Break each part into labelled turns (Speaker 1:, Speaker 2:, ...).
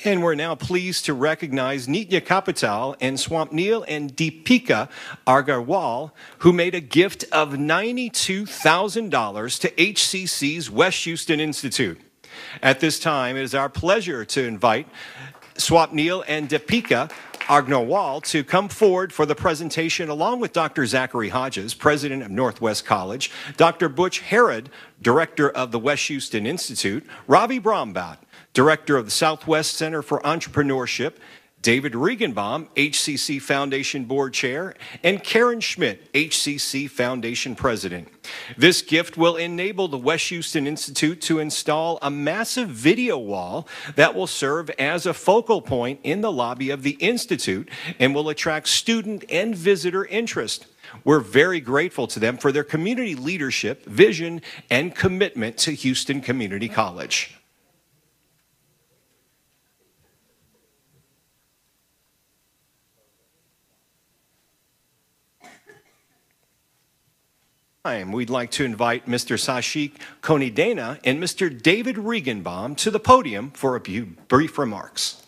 Speaker 1: And we're now pleased to recognize Nitya Kapital and Swapnil and Deepika Agarwal, who made a gift of $92,000 to HCC's West Houston Institute. At this time, it is our pleasure to invite Swapnil and Deepika Agarwal to come forward for the presentation along with Dr. Zachary Hodges, President of Northwest College, Dr. Butch Herod, Director of the West Houston Institute, Ravi Brombat, Director of the Southwest Center for Entrepreneurship, David Regenbaum, HCC Foundation Board Chair, and Karen Schmidt, HCC Foundation President. This gift will enable the West Houston Institute to install a massive video wall that will serve as a focal point in the lobby of the Institute and will attract student and visitor interest. We're very grateful to them for their community leadership, vision, and commitment to Houston Community College. We'd like to invite Mr. Sashik Konidena and Mr. David Regenbaum to the podium for a few brief remarks.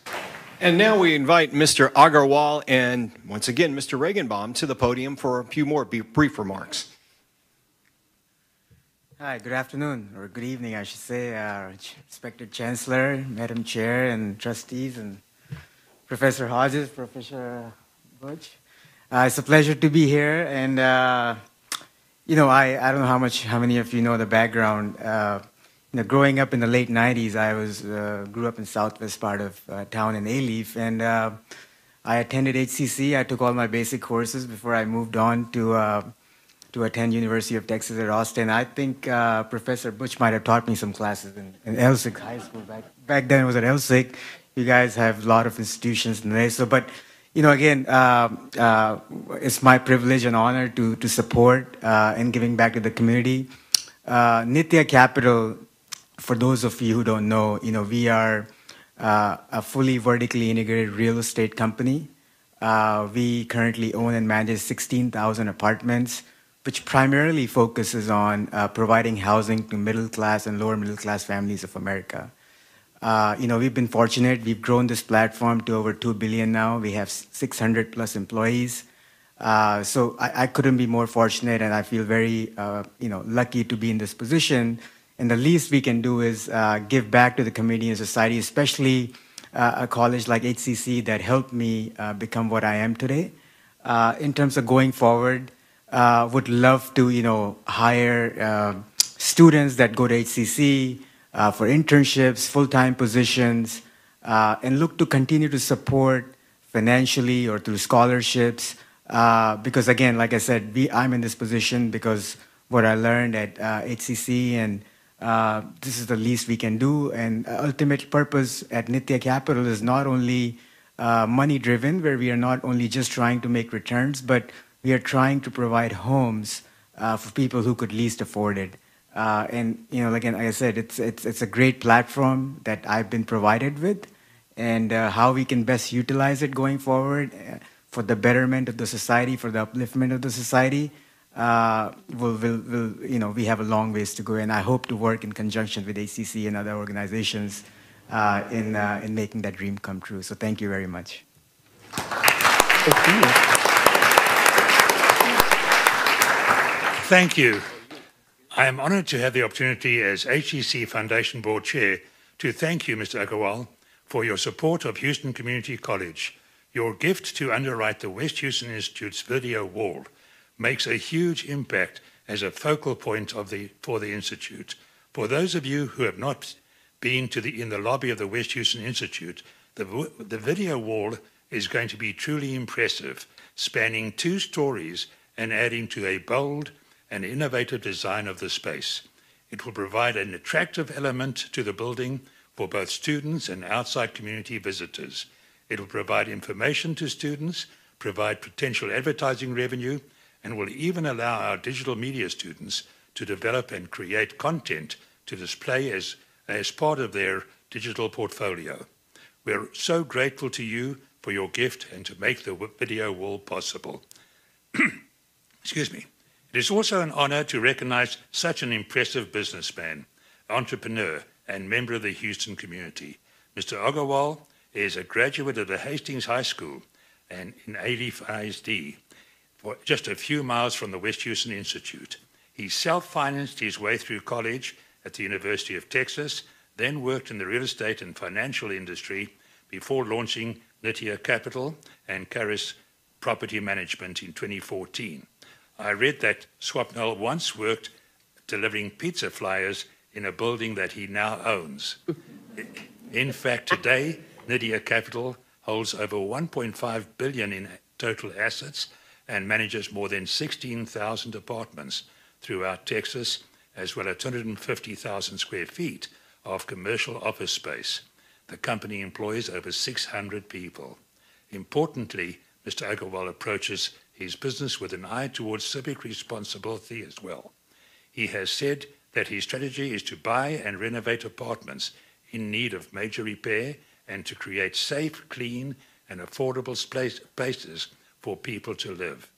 Speaker 1: And now we invite Mr. Agarwal and, once again, Mr. Regenbaum to the podium for a few more brief remarks.
Speaker 2: Hi, good afternoon, or good evening, I should say, respected Chancellor, Madam Chair, and trustees, and Professor Hodges, Professor Butch. It's a pleasure to be here, and you know, I don't know how many of you know the background. Growing up in the late 90s, I grew up in southwest part of town in Alief, and I attended HCC. I took all my basic courses before I moved on to attend University of Texas at Austin. I think Professor Butch might have taught me some classes in Elsik High School. Back then it was at Elsik. You guys have a lot of institutions today. So, but you know, again, it's my privilege and honor to support and giving back to the community. Nitya Capital, for those of you who don't know, we are a fully vertically integrated real estate company. We currently own and manage 16,000 apartments, which primarily focuses on providing housing to middle class and lower middle class families of America. We've been fortunate. We've grown this platform to over 2 billion now. We have 600 plus employees. So I couldn't be more fortunate, and I feel very, lucky to be in this position. And the least we can do is give back to the community and society, especially a college like HCC that helped me become what I am today. In terms of going forward, would love to, hire students that go to HCC, for internships, full-time positions, and look to continue to support financially or through scholarships. Because again, like I said, I'm in this position because what I learned at HCC, and this is the least we can do. And ultimate purpose at Nitya Capital is not only money-driven, where we are not only just trying to make returns, but we are trying to provide homes for people who could least afford it. And again, like I said, it's a great platform that I've been provided with, and how we can best utilize it going forward for the betterment of the society, for the upliftment of the society. We have a long ways to go, and I hope to work in conjunction with ACC and other organizations in making that dream come true. So thank you very much.
Speaker 3: Thank you. I am honored to have the opportunity as HCC Foundation Board Chair to thank you, Mr. Agarwal, for your support of Houston Community College. Your gift to underwrite the West Houston Institute's video wall makes a huge impact as a focal point for the Institute. For those of you who have not been in the lobby of the West Houston Institute, the video wall is going to be truly impressive, spanning 2 stories and adding to a bold and innovative design of the space. It will provide an attractive element to the building for both students and outside community visitors. It will provide information to students, provide potential advertising revenue, and will even allow our digital media students to develop and create content to display as part of their digital portfolio. We're so grateful to you for your gift and to make the video wall possible. Excuse me. It is also an honor to recognize such an impressive businessman, entrepreneur, and member of the Houston community. Mr. Agarwal is a graduate of the Hastings High School and in Alief ISD, just a few miles from the West Houston Institute. He self-financed his way through college at the University of Texas, then worked in the real estate and financial industry before launching Nitya Capital and Caris Property Management in 2014. I read that Swapnil once worked delivering pizza flyers in a building that he now owns. In fact, today, Nitya Capital holds over 1.5 billion in total assets and manages more than 16,000 apartments throughout Texas, as well as 250,000 square feet of commercial office space. The company employs over 600 people. Importantly, Mr. Agarwal approaches his business with an eye towards civic responsibility as well. He has said that his strategy is to buy and renovate apartments in need of major repair and to create safe, clean, and affordable places for people to live.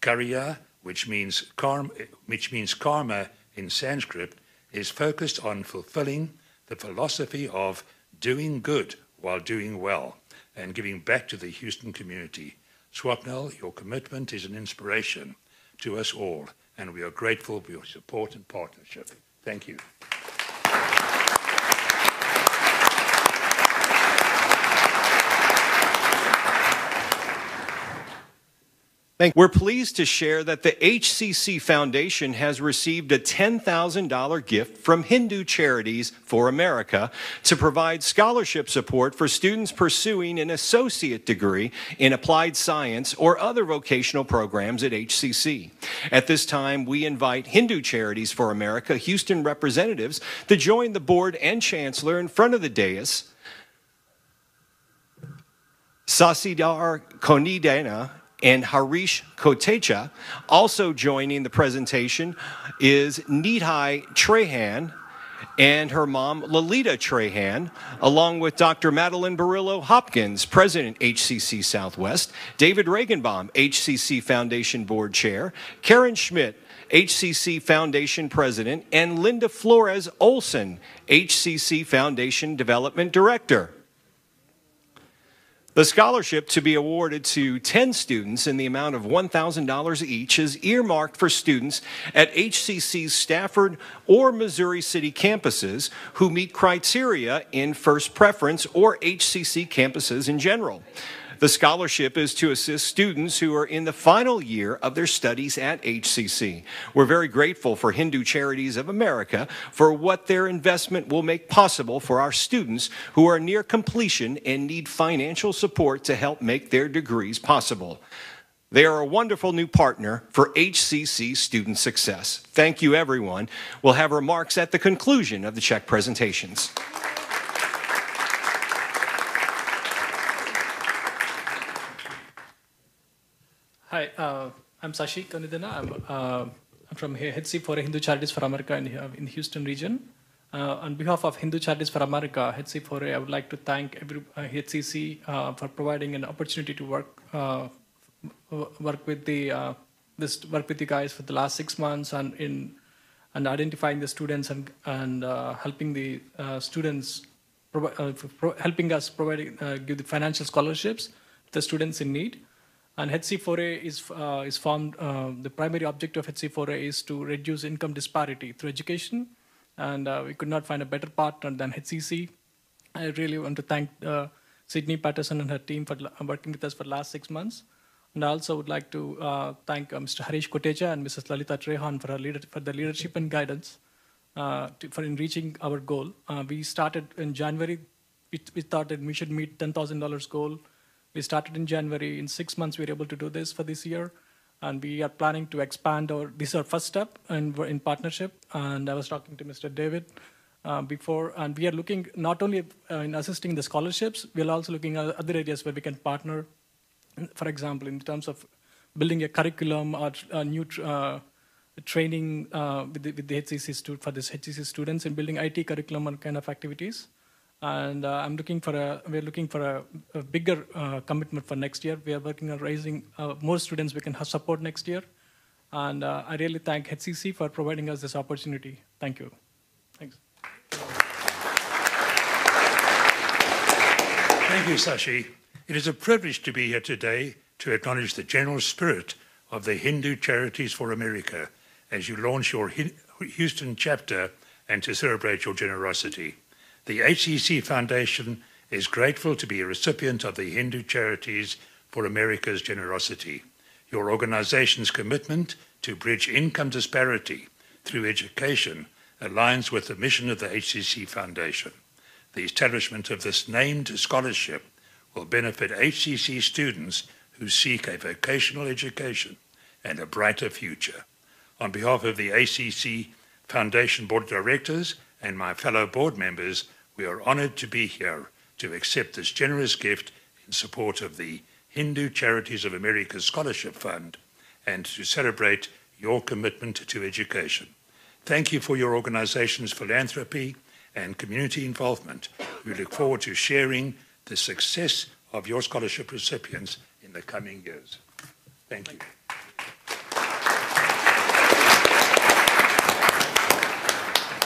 Speaker 3: Karya, which means karma in Sanskrit, is focused on fulfilling the philosophy of doing good while doing well and giving back to the Houston community. Swapnil, your commitment is an inspiration to us all, and we are grateful for your support and partnership. Thank you.
Speaker 1: We're pleased to share that the HCC Foundation has received a $10,000 gift from Hindu Charities for America to provide scholarship support for students pursuing an associate degree in applied science or other vocational programs at HCC. At this time, we invite Hindu Charities for America Houston representatives to join the board and chancellor in front of the dais. Sasidhar Konidena and Harish Kotecha. Also joining the presentation is Nidhi Trahan and her mom, Lalita Trahan, along with Dr. Madeline Barillo Hopkins, President, HCC Southwest, David Regenbaum, HCC Foundation Board Chair, Karen Schmidt, HCC Foundation President, and Linda Flores Olson, HCC Foundation Development Director. The scholarship to be awarded to 10 students in the amount of $1,000 each is earmarked for students at HCC's Stafford or Missouri City campuses who meet criteria in First Preference or HCC campuses in general. The scholarship is to assist students who are in the final year of their studies at HCC. We're very grateful for Hindu Charities of America for what their investment will make possible for our students who are near completion and need financial support to help make their degrees possible. They are a wonderful new partner for HCC student success. Thank you, everyone. We'll have remarks at the conclusion of the check presentations.
Speaker 4: Hi, I'm Sashi Konidena. I'm from HC4A Hindu Charities for America in the Houston region. On behalf of Hindu Charities for America, HC4A, I would like to thank HCC for providing an opportunity to work with you guys for the last 6 months and identifying the students and helping the students, helping us give the financial scholarships to the students in need. And HC4A is formed, the primary objective of HC4A is to reduce income disparity through education. And we could not find a better partner than HCC. I really want to thank Sydney Patterson and her team for working with us for the last 6 months. And I also would like to thank Mr. Harish Kotecha and Mrs. Lalita Trahan for the leadership and guidance in reaching our goal. We started in January. We thought that we should meet $10,000 goal. We started in January. In 6 months, we were able to do this for this year. And we are planning to expand this is our first step in partnership. And I was talking to Mr. David before. And we are looking not only in assisting the scholarships, we are also looking at other areas where we can partner. For example, in terms of building a curriculum or a new training with the HCC for this HCC students in building IT curriculum and kind of activities. And we're looking for a bigger commitment for next year. We are working on raising more students we can support next year. And I really thank HCC for providing us this opportunity. Thank you. Thanks.
Speaker 3: Thank you, Sashi. It is a privilege to be here today to acknowledge the general spirit of the Hindu Charities for America as you launch your Houston chapter and to celebrate your generosity. The HCC Foundation is grateful to be a recipient of the Hindu Charities for America's generosity. Your organization's commitment to bridge income disparity through education aligns with the mission of the HCC Foundation. The establishment of this named scholarship will benefit HCC students who seek a vocational education and a brighter future. On behalf of the HCC Foundation Board of Directors and my fellow board members, we are honored to be here to accept this generous gift in support of the Hindu Charities of America Scholarship Fund and to celebrate your commitment to education. Thank you for your organization's philanthropy and community involvement. We look forward to sharing the success of your scholarship recipients in the coming years. Thank you.